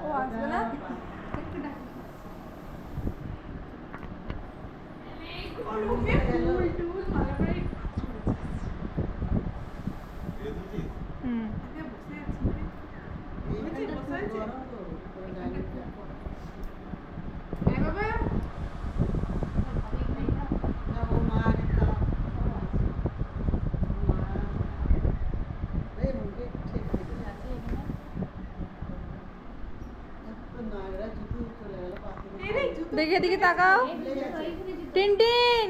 ও আসবে না? দেখে দিকে তাকাও। টিনটিন,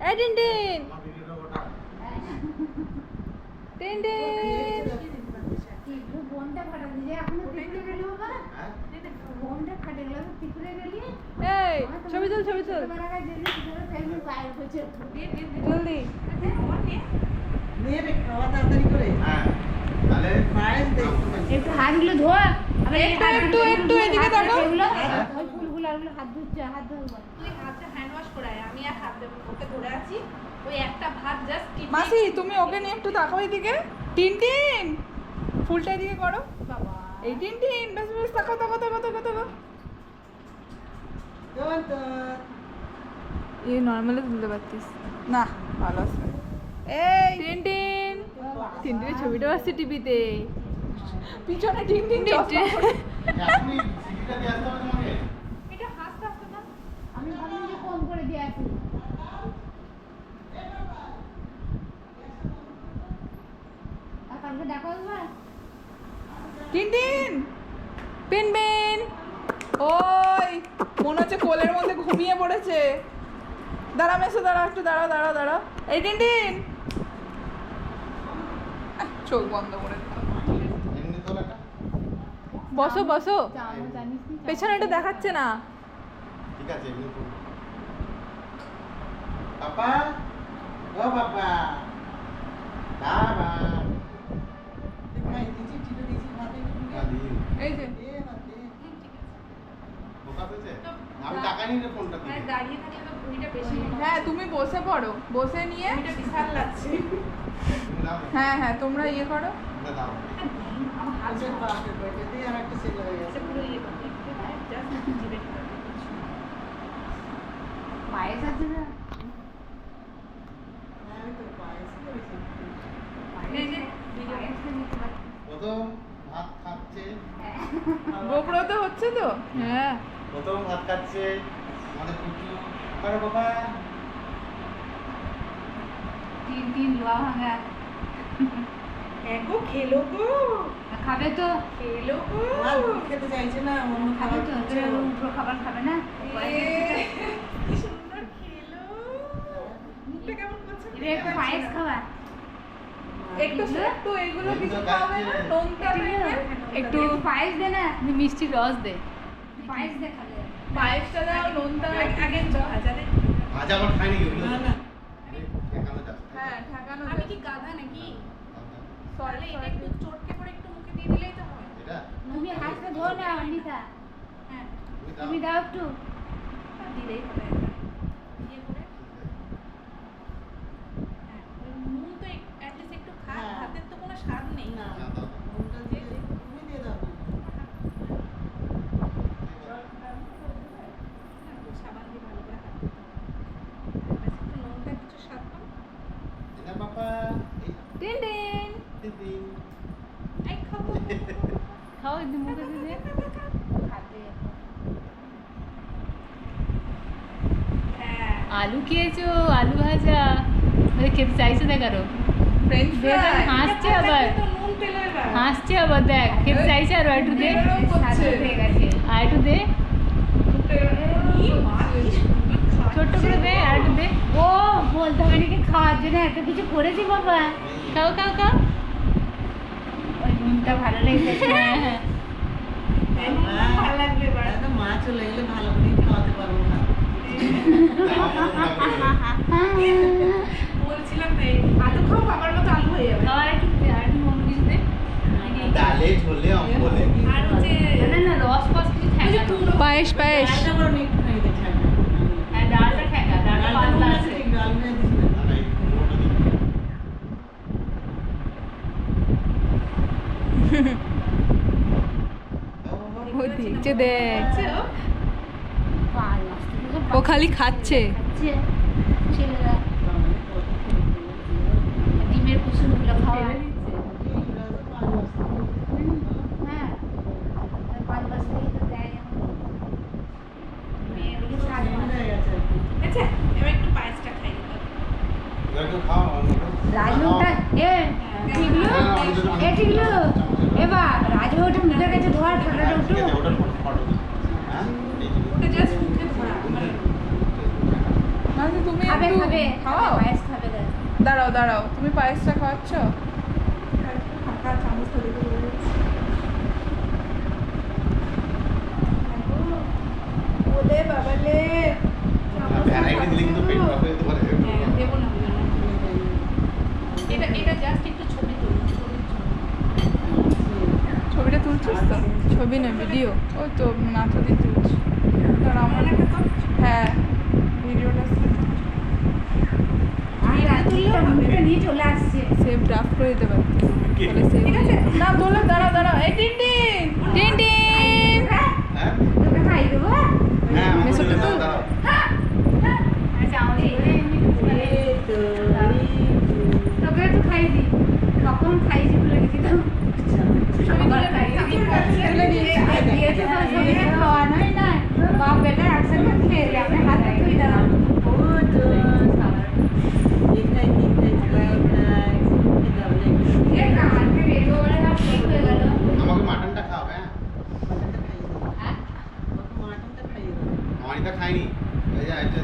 এই টিনটিন, টিনটিন। এই ছবি তুল, ছবি তুল জলদি। একটু হাতগুলো ধোয়া, একটু একটু এদিকে তাকাও। ফুলগুলো হাত ধুচ্ছে, হাত ধোয়া। তুই হাতটা হ্যান্ড ওয়াশ করায়, আমি আর হাত দেবো, ওকে ধরে আছি। ওই একটা ভাত জাস্ট মাসি তুমি ওকে নিয়ে একটু তাকাও এদিকে। টিনটিন ফুলটা এদিকে করো। বাবা এই টিনটিন বেশ বেশ তাকাও তাকাও তাকাও তাকাও তাকাও। এই নর্মালি তুলতে পারতিস না, ভালো আছে। এই টিনটিন, টিনটিনের ছবিটা আসছে টিভিতে। পিছনে টিনটিন টিনটিন। এটা হাসতে হাসতে না। আমি ভাবলাম যে কম করে দিয়ে আসি। আর কালকে দেখা হবে? টিনটিন পিনপিন, ওই মনে হচ্ছে কোলের মধ্যে ঘুমিয়ে পড়েছে। দাঁড়া মেসো, দাঁড়া একটু, দাঁড়া দাঁড়া দাঁড়া। এই টিনটিন চোখ বন্ধ করে দিলাম। বসো বসো, জানো জানিস নি? পেছনে এটা দেখাচ্ছে না। ঠিক আছে এমনি করব। পাপা, ও পাপা, বাবা। এই যে বোকা পেয়েছে? আমি টাকা নিয়ে নে ফোনটা হ্যাঁ, দিয়ে। দাঁড়িয়ে থাকলে তো ভুঁড়িটা বেশি হ্যাঁ তুমি বসে পড়ো, বসে নিয়ে ভুঁড়িটা বিশাল লাগছে। তুমি দাও না। হ্যাঁ হ্যাঁ তোমরা ইয়ে করো। তোমরা দাও। আমার হাত পুরো ইয়ে করতে জাস্ট জিভে ঢোকাতে। পায়েস আছে না? এই যে ভিডিও পায়েসটা নিতে পারছি। প্রথম ভাত খাচ্ছে, গোপ্রো তো হচ্ছে তো। হ্যাঁ প্রথম ভাত খাচ্ছে আমাদের পুচু। আরে বাবা, তিন তিন লোয়া ভাঙা। গো খেলো গো, খাবে তো? খেলো গো। খেতে চাইছে না, অন্য খাবে তো? তোরা উপর খাবার খাবে না? কি সুন্দর খেলো। মুখটা কেমন করছে? এবার একটু পায়েস খাওয়া। একটু একটু এগুলো কিছু খাওয়াবে না, নোনতা টাইপের একটু পায়েস দে না, মিষ্টি রস দে। পায়েস দে খাবে। পায়েসটা দাও, নোনতা আগে ভাজা দে। আজ আবার খাইনি ওগুলো। দেখানো যাচ্ছে। হ্যাঁ ঠাকানো। আমি কি গাধা নাকি? তাহলে এটা একটু চটকে করে একটু মুখে দিয়ে দিলেই তো হয়। এটা তুমি হাতটা ধো না অনিতা। হ্যাঁ, তুমি দাও একটু। দিলেই হবে। ইয়ে করে। হ্যাঁ, ওই নুন তো at least একটু খা, ভাতের তো কোনো স্বাদ নেই। দাও, দাও। সাবান দিয়ে ভালো করে হাত ধুতে হবে। ব্যাস একটু নুনটা কিছু স্বাদ কম। এটা বাবা, এই টিনটিন দিদি। এই খাবো। খাও একটু মুখে দিয়ে দে। খাবে। হ্যাঁ। আলু খেয়েছো? আলু ভাজা খেতে চাইছে দেখ আরো। ফ্রেঞ্চ ফ্রাই হাসছে আবার, তো নুন পেলো এবার। হাসছে আবার দেখ, খেতে চাইছে আরো। একটু দে, এরকম করছে। আর একটু দে, ই মা, কি সুন্দর খাচ্ছে। ছোট্ট করে দে, আর একটু দে। ও বলতে হবে নাকি খাওয়ার জন্য এত কিছু করেছি বাবা। খাও খাও খাও। ওই নুনটা ভালো লেগেছে। হ্যাঁ হ্যাঁ। এই নুনটা ভালো লাগবে এবার। মা চলে গেলে ভালো করে খাওয়াতে পারবো না। বলছিলাম তো এই আলু খাও, বাবার মতো আলু হয়ে যাবে। খাওয়ার একটু দে, আর একটু নুন কিছু দে। ডালে ঝোলে অম্বলে আর হচ্ছে না না রস ফস কিছু থাকে না। পায়েস পায়েস। ডালটা বড় মিট হয়ে গেছে। হ্যাঁ ডালটা ঠেকা, ডালটা পাতলা আছে। ডাল ভেজে দিছি না। আর এই পুরোটা দিই। ও দেখছে দেখ, পাঁচ মাস থেকে তো ও খালি খাচ্ছে। খাচ্ছে ছেলেরা ডিমের কুসুমগুলো খাওয়া হ্যাঁ 5 মাস থেকে তো দেয় এখন। মেয়েগুলো 7 মাস আচ্ছা এবার একটু পায়েসটা খাই দিলাম। এবার একটু খাও, রাজুটা ঠিকলো ঠিকলো এবার রাজু ওটা মুখের কাছে ধোয়ার ঠান্ডাটা উঠু ওটা ফটো হ্যাঁ এই যে। ওটা জাস্ট মুখে ধরা মানে না তো তুমি খাবে একটু খাবে খাও। পায়েস খাবে দেখ দাঁড়াও দাঁড়াও, তুমি পায়েসটা খাওয়াচ্ছ? ফাঁকা চামচ ধরে ধরে ওলে বাবালে ভ্যারাইটি দিলে কিন্তু পেট খারাপ হয়ে যেতে পারে। হ্যাঁ দেবো না এটা জাস্ট একটু ছবি তুলি ছবির জন্য। ছবিটা তুলছিস তো? ছবি না ভিডিও? ওই তো মাথা দিয়ে তুলছি। দাঁড়া আমার হ্যাঁ ভিডিওটা আর রাজুটা মুখটা নিয়ে চলে আসছে সেভ ড্রাফট করে দিতে পারি। তাহলে save ঠিক আছে? না তোলো, দাঁড়াও দাঁড়াও, এই টিনটিন টিনটিন। হ্যাঁ তোকে খাই দেবো হ্যাঁ আমি মেসোটা তো? দাঁড়াও। আচ্ছা আমাদের তোকে একটু খাই দি কখন খাইছি বলে গেছিলাম আবার খাইছি তুলে দিয়েছি। দিয়েছে তো সবাইকে খাওয়া নয় না বাপ বেটা একসঙ্গে খেয়ে রে আমি হাতে ধুই দিলাম এ কালকে বেরো বলে সব ঠিক হয়ে গেল আমাকে মাটনটা খাও হ্যাঁ। অনিতা খাইনি। এই যে এটা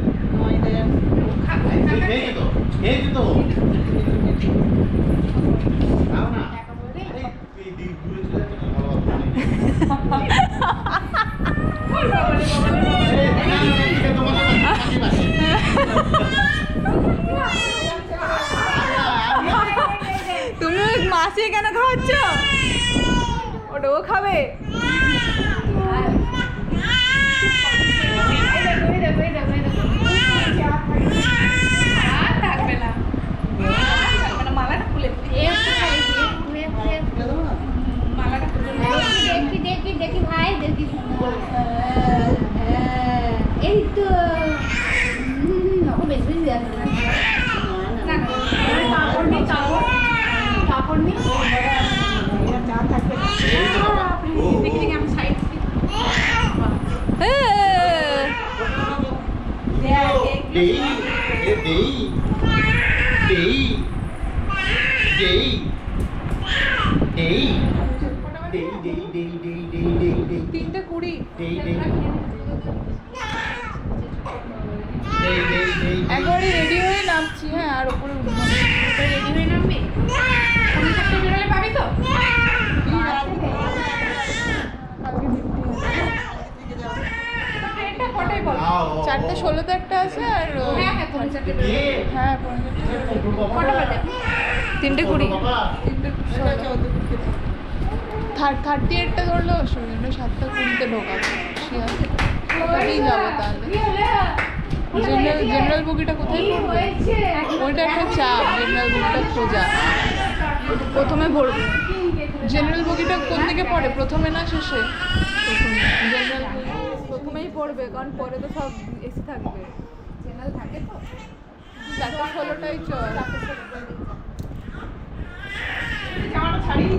খেয়েছি তো, খেয়েছি তো। খাও না। আরে এই দিক ঘুরে চলে যাচ্ছে না, ভালো কথা নেই। এই, না, ঠিক আছে, তোমাদের পাশে, পাশে। তুমি ওই মাসি কেন খাওয়াচ্ছ? ওটা ও খাবে। আর থাকবে না মালাটা খুলে দিই। মালাটা খুলে দিই। দেখি দেখি ভাই দেখি এই তো বেশি বেশি দেওয়া না না কাপড় নেই কাপড় নেই চা থাকবে না। এই তো বাবা। ও, দেখি দেখি আমি সাইড এ, দেই, এ দেই, দেই, দেই, দেই, দেই। 3:20। একবারে রেডি হয়ে নামছি। হ্যাঁ আর উপরে উঠবো না। রেডি হয়ে নামবি কোনো চারটে বেরোলে পাবি তো? কালকে ডিউটি আছে। ট্রেনটা কটায় বল? 4:16 একটা আছে আর হ্যাঁ হ্যাঁ কোনো চারটে বেরোলে হ্যাঁ কটা বাজে? 3:20। 38টা ধরলে অসুবিধা নেই, 7:20 ঢোকাবো। ওটাতেই যাবো তাহলে। জেনারেল বগিটা কোথায় পড়বে? ওইটা একটা চাপ, জেনারেল বগিটা খোঁজা। প্রথমে পড়বে জেনারেল বগিটা কোন দিকে পড়ে, প্রথমে না শেষে? প্রথমে জেনারেল প্রথমেই পড়বে, কারণ পরে তো সব এসি থাকবে। জেনারেল থাকে তো 4:16টাই চল। জামাটা ছাড়িয়ে